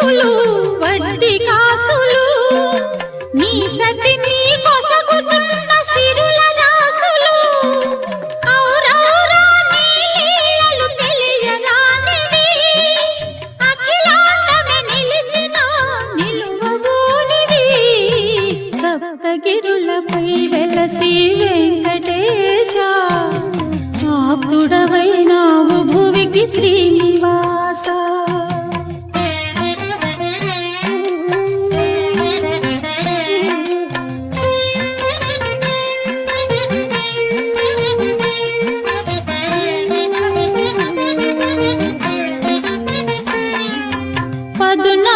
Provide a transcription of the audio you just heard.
అప్పులు వడ్డీ కాసులు నీ సతి నీ కొసగుచున్న సిరుల రాసులు ఔరౌరా నీ లీలలు తెలియరానివి అఖిలాండమే నిలిచిన నిలువబోనివి సప్తగిరులపై వెలసి వెంకటేశ ఆప్తుడవైనావు భువికి శ్రీనివాస పదునా